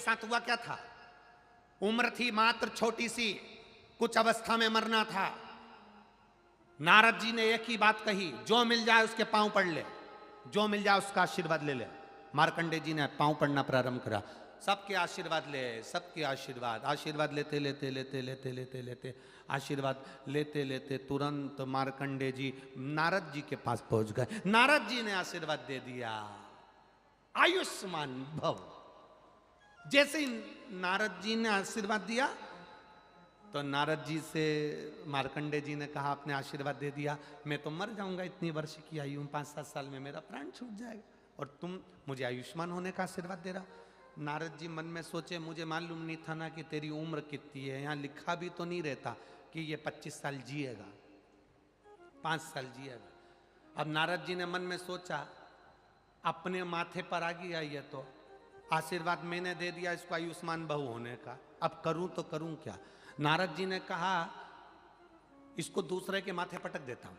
साथ हुआ क्या था? उम्र थी मात्र छोटी सी, कुछ अवस्था में मरना था। नारद जी ने एक ही बात कही, जो मिल जाए उसके पांव पड़ ले, जो मिल जाए उसका आशीर्वाद ले ले। मार्कंडे जी ने पांव पड़ना प्रारंभ करा, सबके आशीर्वाद ले, सबके आशीर्वाद लेते लेते लेते लेते लेते लेते आशीर्वाद लेते लेते तुरंत मार्कंडे जी नारद जी के पास पहुंच गए। नारद जी ने आशीर्वाद दे दिया, आयुष्मान भव। जैसे ही नारद जी ने आशीर्वाद दिया तो नारद जी से मार्कंडे जी ने कहा, आपने आशीर्वाद दे दिया, मैं तो मर जाऊंगा, इतनी वर्ष की आयु में 5-7 साल में मेरा प्राण छूट जाएगा, और तुम मुझे आयुष्मान होने का आशीर्वाद दे रहा। नारद जी मन में सोचे, मुझे मालूम नहीं था ना कि तेरी उम्र कितनी है, यहाँ लिखा भी तो नहीं रहता कि ये 25 साल जिएगा, 5 साल जिएगा। अब नारद जी ने मन में सोचा, अपने माथे पर आ गया ये तो, आशीर्वाद मैंने दे दिया इसको आयुष्मान बहु होने का, अब करूं तो करूं क्या। नारद जी ने कहा, इसको दूसरे के माथे पटक देता हूं,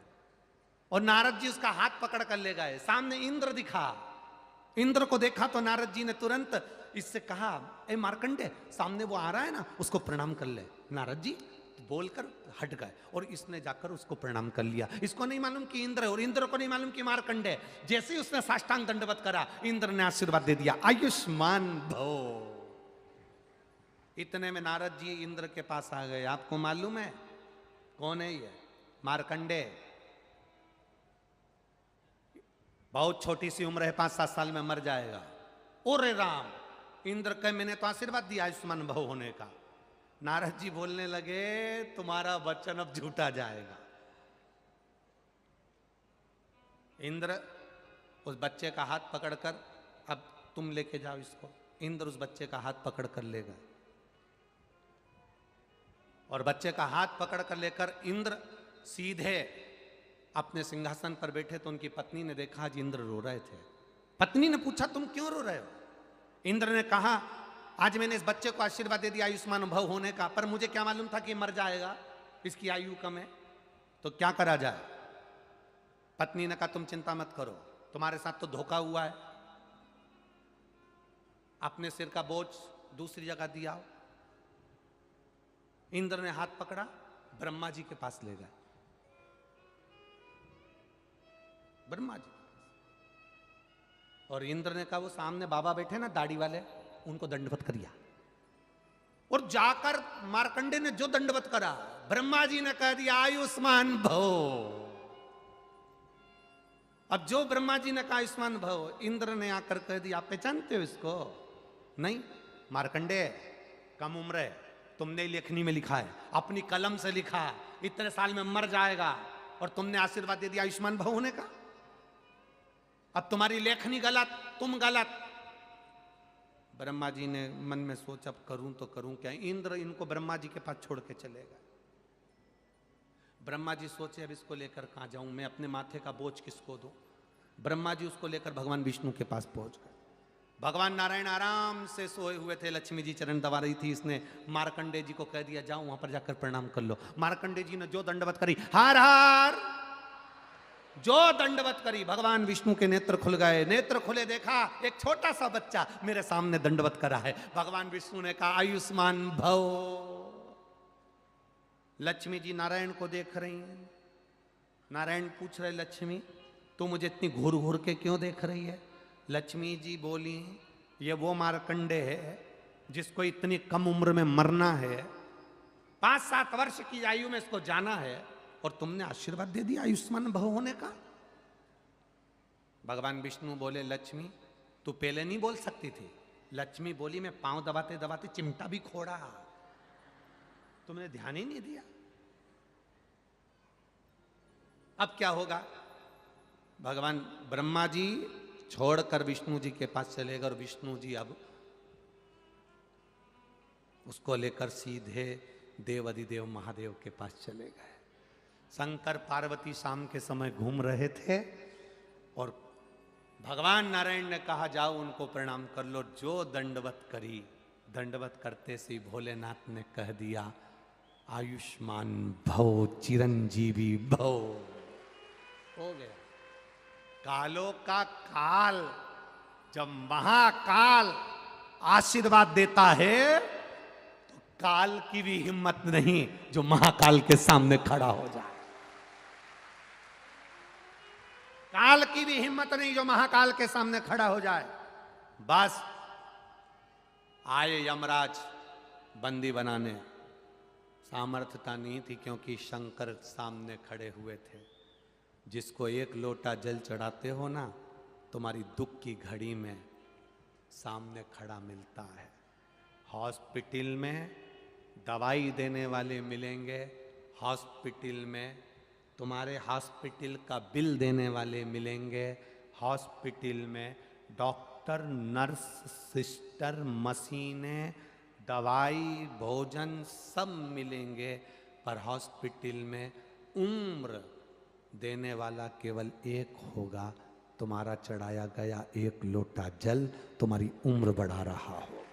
और नारद जी उसका हाथ पकड़ कर ले गए। सामने इंद्र दिखा, इंद्र को देखा तो नारद जी ने तुरंत इससे कहा, ए मार्कंडे, सामने वो आ रहा है ना, उसको प्रणाम कर ले। नारद जी बोलकर हट गए और इसने जाकर उसको प्रणाम कर लिया। इसको नहीं मालूम कि इंद्र है, और इंद्र को नहीं मालूम कि मार्कंडे। जैसे ही उसने साष्टांग दंडवत करा, इंद्र ने आशीर्वाद दे दिया, आयुष्मान भव। इतने में नारद जी इंद्र के पास आ गए। आपको मालूम है कौन है ये? मार्कंडे। बहुत छोटी सी उम्र है, 5-7 साल में मर जाएगा। ओरे राम, इंद्र कहे मैंने तो आशीर्वाद दिया आयुष्मान भव होने का। नारद जी बोलने लगे, तुम्हारा वचन अब झूठा जाएगा। इंद्र उस बच्चे का हाथ पकड़कर, अब तुम लेके जाओ इसको। इंद्र उस बच्चे का हाथ पकड़ कर ले गए, और बच्चे का हाथ पकड़ कर लेकर इंद्र सीधे अपने सिंहासन पर बैठे तो उनकी पत्नी ने देखा, आज इंद्र रो रहे थे। पत्नी ने पूछा, तुम क्यों रो रहे हो? इंद्र ने कहा, आज मैंने इस बच्चे को आशीर्वाद दे दिया आयुष्मान भव होने का, पर मुझे क्या मालूम था कि मर जाएगा, इसकी आयु कम है, तो क्या करा जाए। पत्नी ने कहा, तुम चिंता मत करो, तुम्हारे साथ तो धोखा हुआ है, अपने सिर का बोझ दूसरी जगह दिया। इंद्र ने हाथ पकड़ा, ब्रह्मा जी के पास ले गए। ब्रह्मा जी, और इंद्र ने कहा, वो सामने बाबा बैठे ना दाढ़ी वाले, उनको दंडवत करिया। और जाकर मार्कंडे ने जो दंडवत करा, ब्रह्मा जी ने कह दिया आयुष्मान भव। अब जो ब्रह्मा जी ने कहा आयुष्मान भव, इंद्र ने आकर कह दिया, आप पहचानते हो इसको? नहीं। मार्कंडे, कम उम्र है, तुमने लेखनी में लिखा है, अपनी कलम से लिखा, इतने साल में मर जाएगा, और तुमने आशीर्वाद दे दिया आयुष्मान भव होने का। अब तुम्हारी लेखनी गलत, तुम गलत। ब्रह्मा जी ने मन में सोचा, अब करूं तो करूं क्या। इंद्र इनको ब्रह्मा जी के पास छोड़ के चले गए। ब्रह्मा जी सोचे, अब इसको लेकर कहां जाऊं मैं, अपने माथे का बोझ किसको दूं। ब्रह्मा जी उसको लेकर भगवान विष्णु के पास पहुंच गए। भगवान नारायण आराम से सोए हुए थे, लक्ष्मी जी चरण दबा रही थी। इसने मार्कंडे जी को कह दिया, जाओ वहां पर जाकर प्रणाम कर लो। मार्कंडे जी ने जो दंडवत करी, हार हार, जो दंडवत करी, भगवान विष्णु के नेत्र खुल गए। नेत्र खुले, देखा एक छोटा सा बच्चा मेरे सामने दंडवत करा है। भगवान विष्णु ने कहा, आयुष्मान भव। लक्ष्मी जी नारायण को देख रही हैं। नारायण पूछ रहे, लक्ष्मी तू मुझे इतनी घूर घूर के क्यों देख रही है? लक्ष्मी जी बोली, ये वो मार्कंडे है जिसको इतनी कम उम्र में मरना है, 5-7 वर्ष की आयु में इसको जाना है, और तुमने आशीर्वाद दे दिया आयुष्मान भव होने का। भगवान विष्णु बोले, लक्ष्मी तू पहले नहीं बोल सकती थी? लक्ष्मी बोली, मैं पांव दबाते दबाते चिमटा भी खोड़ा, तुमने ध्यान ही नहीं दिया। अब क्या होगा? भगवान ब्रह्मा जी छोड़कर विष्णु जी के पास चले गए, और विष्णु जी अब उसको लेकर सीधे देवाधिदेव महादेव के पास चले गए। शंकर पार्वती शाम के समय घूम रहे थे, और भगवान नारायण ने कहा, जाओ उनको प्रणाम कर लो। जो दंडवत करी, दंडवत करते से भोलेनाथ ने कह दिया, आयुष्मान भव, चिरंजीवी भव। हो गया। कालों का काल, जब महाकाल आशीर्वाद देता है तो काल की भी हिम्मत नहीं जो महाकाल के सामने खड़ा हो जाए। काल की भी हिम्मत नहीं जो महाकाल के सामने खड़ा हो जाए। बस आए यमराज बंदी बनाने, सामर्थ्यता नहीं थी क्योंकि शंकर सामने खड़े हुए थे। जिसको एक लोटा जल चढ़ाते हो ना, तुम्हारी दुख की घड़ी में सामने खड़ा मिलता है। हॉस्पिटल में दवाई देने वाले मिलेंगे, हॉस्पिटल में तुम्हारे हॉस्पिटल का बिल देने वाले मिलेंगे, हॉस्पिटल में डॉक्टर, नर्स, सिस्टर, मशीनें, दवाई, भोजन सब मिलेंगे, पर हॉस्पिटल में उम्र देने वाला केवल एक होगा। तुम्हारा चढ़ाया गया एक लोटा जल तुम्हारी उम्र बढ़ा रहा हो।